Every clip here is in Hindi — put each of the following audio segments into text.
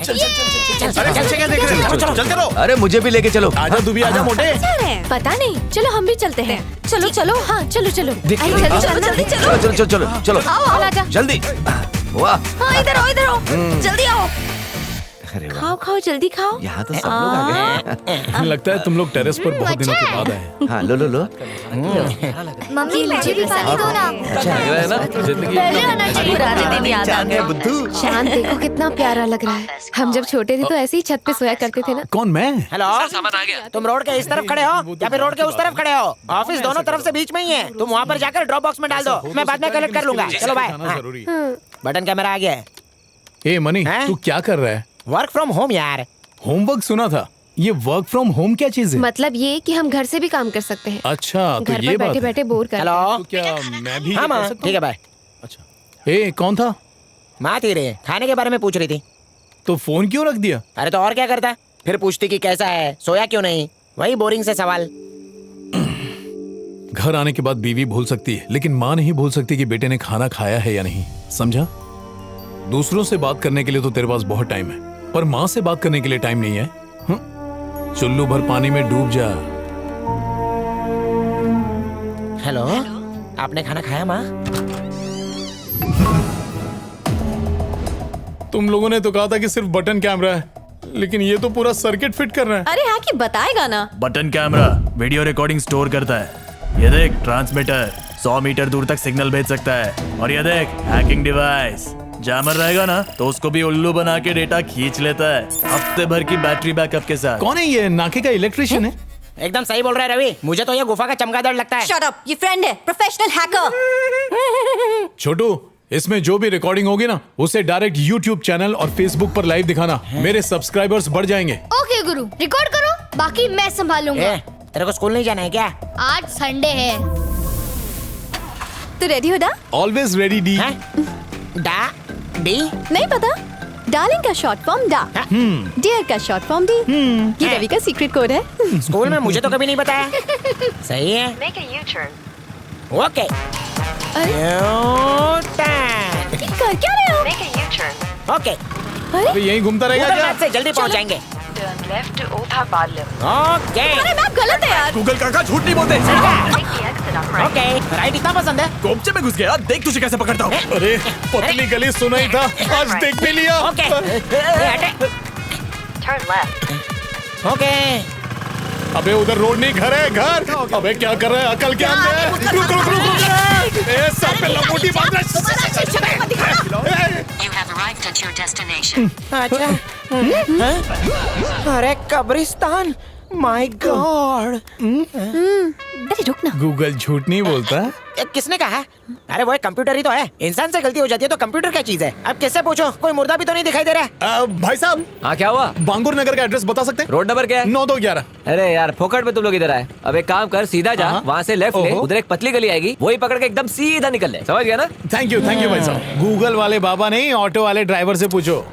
चल क्या देख रहे हो? चलो चलते रहो। अरे मुझे भी लेके चलो। आजा तू भी आजा मोटे। पता नहीं, चलो हम भी चलते हैं। चलो चलो, हाँ चलो चलो। देख- आई, जल्दी चलो, जल्दी चलो। चलो चलो चलो चलो आओ आओ, आजा। जल्दी। वाह, हाँ इधर आओ, इधर आओ, जल्दी आओ। अरे वाह, खाओ खाओ, जल्दी खाओ। यहाँ तो सब लोग आ गए। लगता है तुम लोग टेरेस पर बहुत दिनों के बाद आए। हाँ लो लो लो। मम्मी मुझे भी पानी दो ना। अच्छा लग रहा है ना जिंदगी। पहले आना चाहिए। पुराने दिन याद आ गए। बुद्धू। शांत देखो कितना प्यारा लग रहा है। हम जब छोटे थे तो ऐसे ही छत पे सोया करते थे ना। कौन मैं? हेलो, तुम रोड के इस तरफ खड़े हो या फिर रोड के उस तरफ खड़े हो? ऑफिस दोनों तरफ से बीच में ही है। तुम वहाँ पर जाकर ड्रॉप बॉक्स में डाल दो, मैं बाद में कलेक्ट कर लूंगा। चलो बाय। हाँ। जरूरी। बटन कैमरा आ गया है। ए मनी, हैं? तू क्या कर रहा है? वर्क फ्रॉम होम यार। होमवर्क सुना था। ये वर्क फ्रॉम होम क्या चीज है? मतलब ये कि हम घर से भी काम कर सकते हैं। अच्छा तो घर ये पर बात बैठे है। बैठे बोर कर। हेलो, तो क्या मैं भी हाँ ये कर माँ, सकता हूँ? ठीक है बाय। अच्छा। ए कौन था? माँ थी रे, खाने के बारे में पूछ रही थी। तो फोन क्यों रख दिया? अरे तो और क्या करता, फिर पूछती कि कैसा है, सोया क्यों नहीं, वही बोरिंग से सवाल। घर आने के बाद बीवी भूल सकती है, लेकिन माँ नहीं भूल सकती कि बेटे ने खाना खाया है या नहीं। समझा? दूसरों से बात करने के लिए तो तेरे पास बहुत टाइम है, पर माँ से बात करने के लिए टाइम नहीं है। चुल्लू भर पानी में डूब जा। हेलो, आपने खाना खाया माँ? तुम लोगों ने तो कहा था कि सिर्फ बटन कैमरा है, लेकिन ये तो पूरा सर्किट फिट कर रहा है। अरे हाँ कि बताएगा ना। Button camera video recording store करता है। ये देख, ट्रांसमीटर 100 मीटर दूर तक सिग्नल भेज सकता है। और ये देख, हैकिंग डिवाइस, जैमर रहेगा ना तो उसको भी उल्लू बना के डेटा खींच लेता है, हफ्ते भर की बैटरी बैकअप के साथ। कौन है ये? नाके का इलेक्ट्रिशियन है? एकदम सही बोल रहा है रवि, मुझे तो ये गुफा का चमगादड़ लगता है। शट अप, ये फ्रेंड है, प्रोफेशनल हैकर। छोटू, इसमें जो भी रिकॉर्डिंग होगी ना उसे डायरेक्ट YouTube चैनल और Facebook पर लाइव दिखाना। मेरे सब्सक्राइबर्स बढ़ जाएंगे। ओके गुरु, रिकॉर्ड करो, बाकी मैं संभालूंगा। तेरे को स्कूल नहीं जाना है क्या? आज संडे है। तू रेडी हो डा? Always ready D. हैं? डा डी नहीं पता? डार्लिंग का शॉर्ट फॉर्म डा, डियर का शॉर्ट फॉर्म डी। ये रवि का सीक्रेट कोड है। स्कूल में मुझे तो कभी नहीं बताया। सही है। Make a U turn. Okay. कर क्या रहे हो? Make a U turn. Okay, अबे यहीं घूमता रहेगा गूगल क्या? मैप से जल्दी पहुंच जाएंगे। टर्न लेफ्ट टू ओथा पार्लम। ओके अरे मैप गलत है यार। गूगल काका झूठ नहीं बोलते। ओके, राइट इतना पसंद है। कोपचे में घुस गया, देख तुझे कैसे पकड़ता हूँ। अरे पतली गली सुना ही था, आज देख भी लिया। ओके हटे। Turn left. ओके, अबे उधर रोड नहीं, घर है घर। अबे क्या कर रहा है? अकल क्या है? रुक रुक रुक रुक। ए सर पे लंगोटी बांध रहा है। You have arrived at your destination. अच्छा। अरे कब्रिस्तान, माय गॉड। अरे रुक ना। गूगल झूठ नहीं बोलता। किसने कहा? अरे वो एक कंप्यूटर ही तो है, इंसान से गलती हो जाती है तो कंप्यूटर क्या चीज है? अब किससे पूछो, कोई मुर्दा भी तो नहीं दिखाई दे रहा है। भाई साहब, हाँ क्या हुआ? बांगुर नगर का एड्रेस बता सकते हैं? रोड नंबर क्या है? 9211। अरे यार फोकट में तुम लोग इधर आए। अब एक काम कर, सीधा जा, हाँ। वहाँ से लेफ्ट ले, ओहो। उधर एक पतली गली आएगी, वही पकड़ के एकदम सीधा निकल ले। समझ गया ना? थैंक यू भाई साहब। गूगल वाले बाबा नहीं, ऑटो वाले ड्राइवर से पूछो।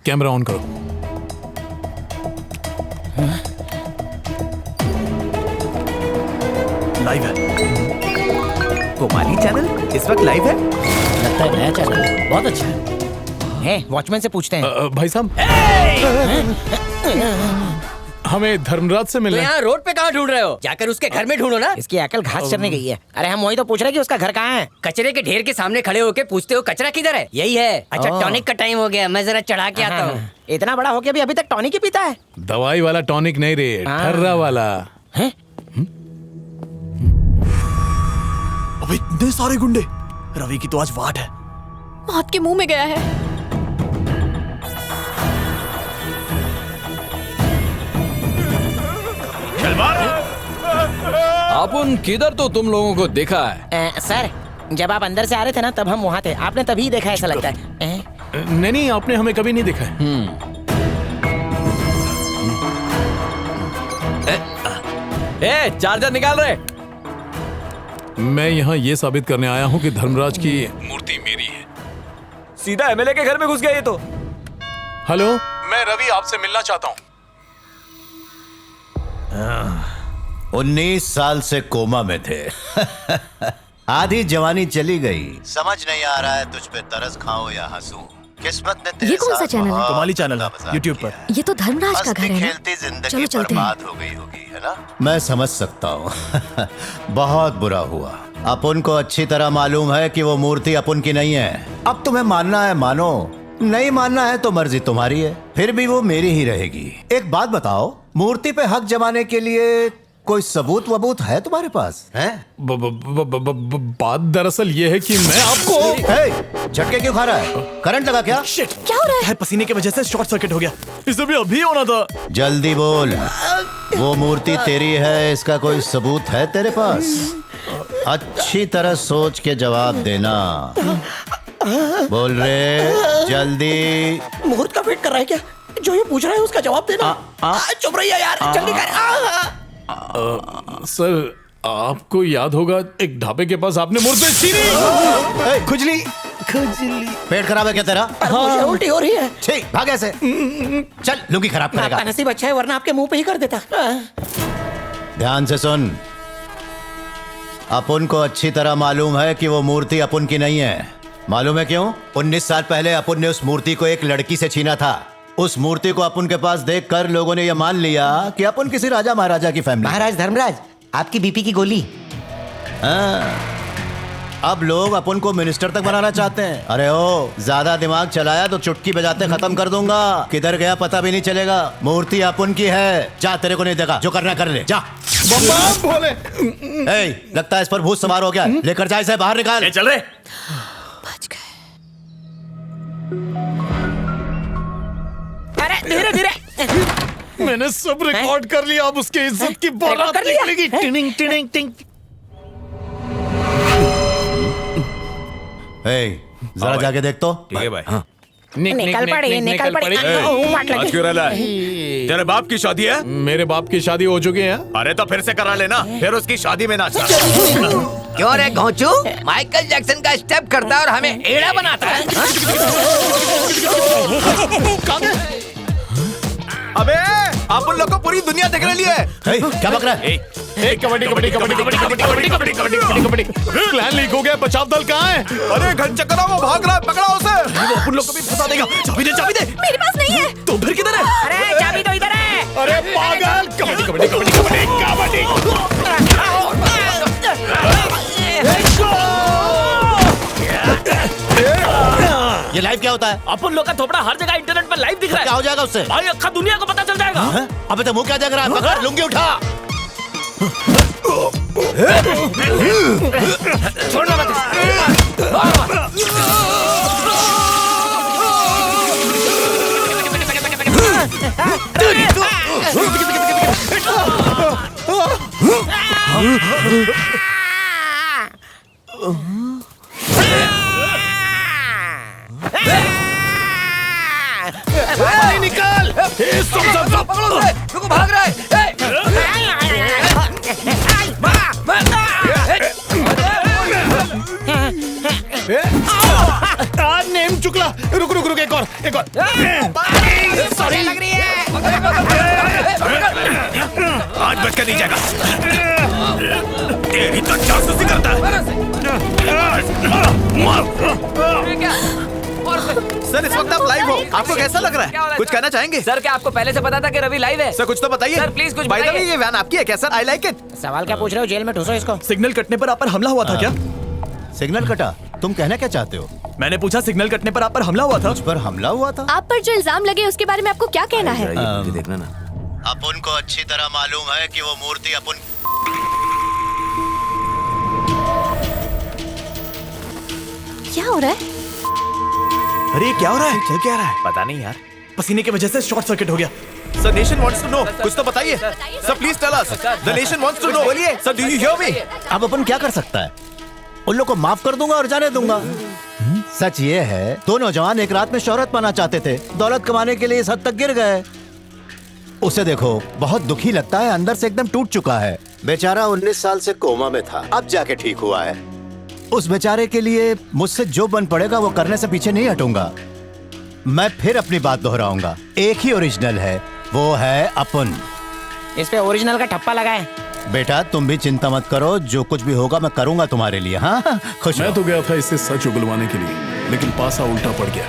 कैमरा ऑन करो। लाइव है। कुमारी चैनल इस वक्त लाइव है। लगता है नया चैनल है, बहुत अच्छा है। वॉचमैन से पूछते हैं। भाई साहब, हमें धर्मराज से तो मिलना है। यहाँ रोड पे कहाँ ढूंढ रहे हो? जाकर उसके घर में ढूंढो ना। इसकी अकल घास चरने गई है। अरे हम वही तो पूछ रहे कि उसका घर कहाँ है। कचरे के ढेर के सामने खड़े होके पूछते हो कचरा किधर है? यही है। अच्छा ओह। टॉनिक का टाइम हो गया, मैं जरा चढ़ा के आता हूँ। इतना बड़ा हो गया भी अभी तक टॉनिक ही पीता है। दवाई वाला टॉनिक नहीं रे, ठर्रा वाला। अबे इतने सारे गुंडे, रवि की तो आज वाट है। मौत के मुंह में गया है। अपन किधर तो तुम लोगों को देखा है। सर, जब आप अंदर से आ रहे थे ना तब हम वहाँ थे, आपने तभी देखा ऐसा लगता है। नहीं, आपने हमें कभी नहीं देखा है। ए, चार्जर निकाल रहे। मैं यहाँ ये साबित करने आया हूँ कि धर्मराज की मूर्ति मेरी है। सीधा एमएलए के घर में घुस गया ये तो। हेलो, मैं रवि आपसे मिलना चाहता हूँ। 19 साल से कोमा में थे। आधी जवानी चली गई, समझ नहीं आ रहा है तुझ पे तरस खाऊं या हंसूं। किस्मत ने तेरे ये कौन सा साथ चैनल है? बहुत तुम्हारी चैनल है मजाक यूट्यूब किया। पर। ये तो धर्मराज का घर है ना? खेलती जिंदगी चलो चलते हैं। बर्बाद हो गई होगी, है ना? मैं समझ सकता हूँ। बहुत बुरा हुआ। अपन को अच्छी तरह मालूम है कि वो मूर्ति अपन की नहीं है। अब तुम्हें मानना है मानो, नहीं मानना है तो मर्जी तुम्हारी है, फिर भी वो मेरी ही रहेगी। एक बात बताओ, मूर्ति पे हक जमाने के लिए कोई सबूत वबूत है तुम्हारे पास? है? बात दरअसल ये है कि मैं आपको झटके क्यों खा रहा है? करंट लगा क्या? शिट, क्या हो रहा है? पसीने की वजह से शॉर्ट सर्किट हो गया। इसे भी अभी होना था। जल्दी बोल, वो मूर्ति तेरी है, इसका कोई सबूत है तेरे पास? अच्छी तरह सोच के जवाब देना। बोल रहे, जल्दी। मुहूर्त का वेट कर रहा है क्या? जो ये पूछ रहा है उसका जवाब देना। चुप रहिए यार, जल्दी कर। सर, आपको याद होगा एक ढाबे के पास आपने मूर्ति छीनी। खुजली पेट खराब है क्या तेरा? मुझे उल्टी हो रही है। ठीक, भाग ऐसे। चल, लुंगी खराब करेगा। आपका नसीब अच्छा है, वरना आपके मुंह पे ही कर देता। ध्यान से सुन, अपन को अच्छी तरह मालूम है कि वो मूर्ति अपन की नहीं है। मालूम है क्यों? 19 साल पहले अपन ने उस मूर्ति को एक लड़की से छीना था। उस मूर्ति को अपन के पास देखकर लोगों ने यह मान लिया कि अपन किसी राजा महाराजा की फैमिली। महाराज धर्मराज, आपकी बीपी की गोली। अब लोग अपन को मिनिस्टर तक बनाना चाहते हैं। अरे ओ, ज्यादा दिमाग चलाया तो चुटकी बजाते खत्म कर दूंगा। किधर गया पता भी नहीं चलेगा। मूर्ति अपन की है। जा, तेरे को नहीं देखा, जो करना कर ले, जा। बोले लगता है इस पर भूत सवार हो गया। लेकर जा इसे, बाहर निकाल। चल रहे। बच गए। अरे धीरे धीरे। मैंने सब रिकॉर्ड कर लिया, अब उसके इज्जत की बारात निकलेगी। टिनिंग टिनिंग टिंग। जरा जाके देख तो। ठीक है भाई। निकल पड़ी। आज क्यों रहा है? तेरे बाप की शादी है? मेरे बाप की शादी हो चुकी है। अरे तो फिर से करा लेना, फिर उसकी शादी में नाचना। क्यों रे घोंचू? माइकल जैक्सन का स्टेप करता है और हमें एड़ा बनाता है। अबे आप उन लोग को पूरी दुनिया देखने लिए है। क्या बक रहा है? कबड्डी कबड्डी कबड्डी कबड्डी कबड्डी कबड्डी कबड्डी कबड्डी कबड्डी कबड्डी। प्लान लीक हो गया, बचाव दल कहाँ है? अरे घन चक्कर वो भाग रहा है, पकड़ा उसे। वो अपन लोग को भी फंसा देगा। चाबी दे, चाबी दे। मेरे पास नहीं है। तो फिर किधर है? अरे चाबी तो इधर है। अरे पागल! कबड्डी कबड्डी कबड्डी कबड्डी ये लाइव क्या होता है? अपन लोग का थोपड़ा हर जगह इंटरनेट पर लाइव दिख रहा है। क्या हो जाएगा उससे? भाई अक्खा दुनिया को पता चल जाएगा। अबे तो मुंह क्या देख रहा है? पकड़, लुंगी उठा। छोड़ना मत। निकाल! भाग रहा है। नेम चुकला। रुक रुक रुक, एक और। सॉरी लग रही है। आज बच कर नहीं जाएगा। तेरी तो जासूसी करता है। सर, इस वक्त आप लाइव हो, आपको कैसा लग रहा है? कुछ कहना चाहेंगे? सर, क्या आपको पहले से पता था कि रवि लाइव है? सर कुछ तो बताइए। सर, प्लीज कुछ By the way, बताइए। ये वैन आपकी है क्या सर? I like it. सवाल क्या पूछ रहे हो? जेल में ठूसो इसको। सिग्नल कटने पर आप पर हमला हुआ था क्या? सिग्नल कटा? तुम कहना क्या चाहते हो? मैंने पूछा सिग्नल कटने पर आप पर हमला हुआ था। उस पर हमला हुआ था? आप पर जो इल्जाम लगे उसके बारे में आपको क्या कहना है? देखना ना। अपन को अच्छी तरह मालूम है कि वो मूर्ति अपन। क्या हो रहा है? अरे क्या हो रहा है? चल क्या रहा है? पता नहीं यार। पसीने की वजह से शॉर्ट सर्किट हो गया। Sir, nation wants to know. कुछ तो बताइए। Sir please tell us. The nation wants to know. बोलिए sir, do you hear me? अब अपन क्या कर सकता है? उन लोग को माफ कर दूंगा और जाने दूंगा। सच ये है, दो नौजवान एक रात में शोहरत पाना चाहते थे, दौलत कमाने के लिए इस हद तक गिर गए। उसे देखो, बहुत दुखी लगता है, अंदर से एकदम टूट चुका है। बेचारा 19 साल से कोमा में था, अब जाके ठीक हुआ है। उस बेचारे के लिए मुझसे जो बन पड़ेगा वो करने से पीछे नहीं हटूंगा। मैं फिर अपनी बात दोहराऊंगा, एक ही ओरिजिनल है, वो है अपन। इस पे ओरिजिनल का ठप्पा लगा है। बेटा तुम भी चिंता मत करो, जो कुछ भी होगा मैं करूंगा तुम्हारे लिए। हाँ खुश मैं रहो। तो गया था इससे सच उगलवाने के लिए, लेकिन पासा उल्टा पड़ गया।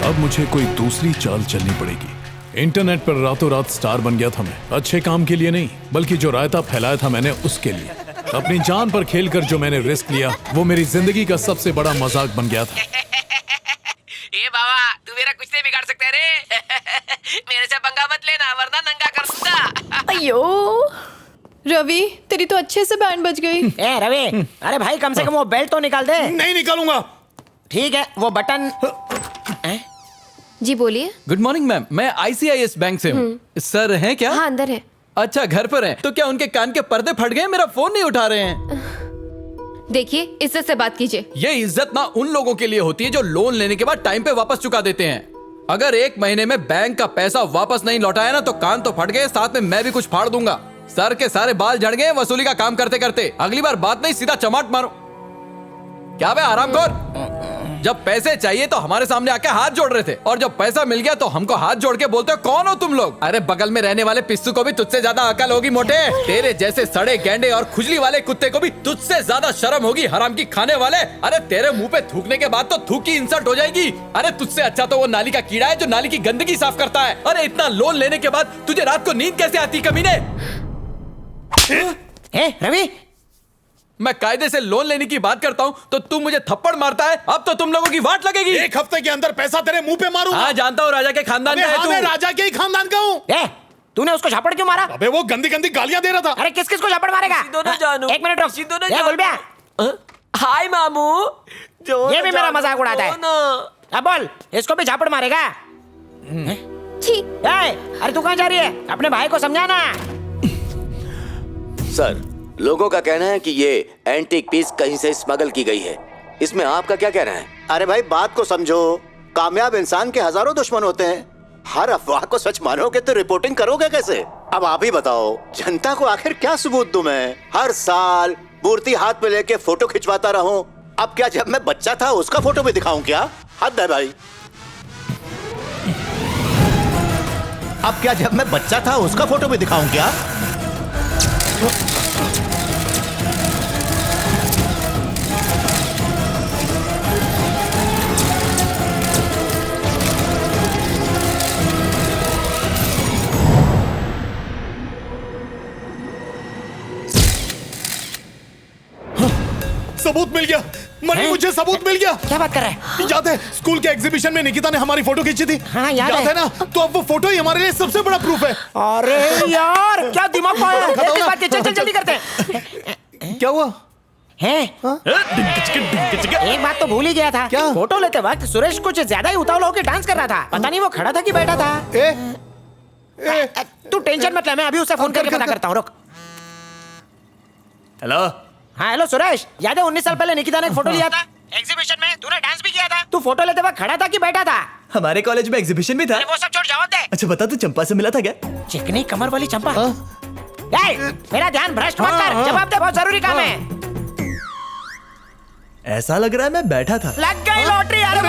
अब मुझे कोई दूसरी चाल चलनी पड़ेगी। इंटरनेट पर रातों रात स्टार बन गया था मैं, अच्छे काम के लिए नहीं, बल्कि जो रायता फैलाया था मैंने उसके लिए। अपनी जान पर खेलकर जो मैंने रिस्क लिया, वो मेरी जिंदगी का सबसे बड़ा मजाक बन गया था। ए बाबा, तू मेरा कुछ नहीं बिगाड़ सकता रे। मेरे से पंगा मत लेना, वरना नंगा कर दूंगा। अयो रवि, तेरी तो अच्छे से बैंड बज गई। ए रवि, अरे भाई कम से कम वो बेल्ट तो निकाल दे। नहीं निकालूंगा। ठीक है, वो बटन। जी बोलिए। गुड मॉर्निंग मैम, मैं ICIS बैंक से हूँ। सर हैं क्या? हाँ अंदर है। अच्छा, घर पर हैं। तो क्या उनके कान के पर्दे फट गए? मेरा फोन नहीं उठा रहे हैं। देखिए, इज्जत से बात कीजिए। ये इज्जत ना उन लोगों के लिए होती है जो लोन लेने के बाद टाइम पे वापस चुका देते हैं। अगर 1 महीने में बैंक का पैसा वापस नहीं लौटाया ना, तो कान तो फट गए, साथ में मैं भी कुछ फाड़ दूंगा। सर के सारे बाल झड़ गए वसूली का काम करते करते। अगली बार बात नहीं, सीधा चमाट मारो। क्या बे आरामखोर, जब पैसे चाहिए तो हमारे सामने आके हाथ जोड़ रहे थे, और जब पैसा मिल गया तो हमको हाथ जोड़ के बोलते हो कौन हो तुम लोग? अरे बगल में रहने वाले पिस्सू को भी तुझसे ज्यादा अकल होगी मोटे। तेरे जैसे सड़े गेंडे और खुजली वाले कुत्ते को भी तुझसे ज्यादा शर्म होगी, हराम की खाने वाले। अरे तेरे मुंह पे थूकने के बाद तो थूक की इंसल्ट हो जाएगी। अरे तुझसे अच्छा तो वो नाली का कीड़ा है जो नाली की गंदगी साफ करता है। अरे इतना लोन लेने के बाद तुझे रात को नींद कैसे आती कमीने? रवि, मैं कायदे से लोन लेने की बात करता हूँ तो तू मुझे थप्पड़ मारता है। अब तो तुम लोगों की वाट लगेगी। 1 हफ्ते के अंदर पैसा तेरे मुंह पे मारूंगा। हाँ जानता हूँ, राजा के खानदान का है तू। मैं राजा के ही खानदान का हूँ। तूने उसको झापड़ क्यों मारा? अबे वो गंदी गंदी गालियां दे रहा था। अरे किस किस को झापड़ मारेगा? दोनों जानू। 1 मिनट रुक। ये बोल बे। हाय मामू। ये भी मेरा मजाक उड़ाता है। अब बोल, इसको भी झापड़ मारेगा? छी। अरे तू कहाँ जा रही है? अपने भाई को समझाना। सर, लोगों का कहना है कि ये एंटीक पीस कहीं से स्मगल की गई है। इसमें आपका क्या कहना है? अरे भाई बात को समझो, कामयाब इंसान के हजारों दुश्मन होते हैं। हर अफवाह को सच मानोगे तो रिपोर्टिंग करोगे कैसे? अब आप ही बताओ, जनता को आखिर क्या सबूत दूं मैं? हर साल मूर्ति हाथ में लेके फोटो खिंचवाता रहूं। अब क्या जब मैं बच्चा था उसका फोटो भी दिखाऊं क्या? हद है भाई। अब क्या जब मैं बच्चा था उसका फोटो भी दिखाऊं क्या? सबूत मिल गया मनी, मुझे सबूत मिल गया। क्या बात कर रहा है? याद है स्कूल के एग्जीबिशन में निकिता ने हमारी फोटो खींची थी? हाँ याद है ना? तो अब वो फोटो ही हमारे लिए सबसे बड़ा प्रूफ है। अरे यार क्या दिमाग पाया है? इस बात की चल जल्दी करते हैं। क्या हुआ? एक बात तो भूल ही गया था। क्या? फोटो लेते वक्त सुरेश कुछ ज्यादा ही उतावला होकर डांस कर रहा था। पता नहीं वो खड़ा था कि बैठा था। तू टेंशन मत ले, मैं अभी उसे फोन करके पता करता हूँ। रुक। हेलो। हाँ हेलो सुरेश, याद है 19 साल पहले निकिता ने एक फोटो लिया था एग्जीबिशन में? तूने डांस भी किया था। तू फोटो लेते वक्त खड़ा था कि बैठा था? हमारे कॉलेज में एग्जीबिशन भी था। वो सब छोड़ जवाब दे। अच्छा बता, तू चंपा से मिला था क्या? चिकनी कमर वाली चंपा। मेरा ध्यान भ्रष्ट मत कर, जवाब दे, बहुत जरूरी काम है। ऐसा लग रहा है मैं बैठा था। लग गई लॉटरी। अरे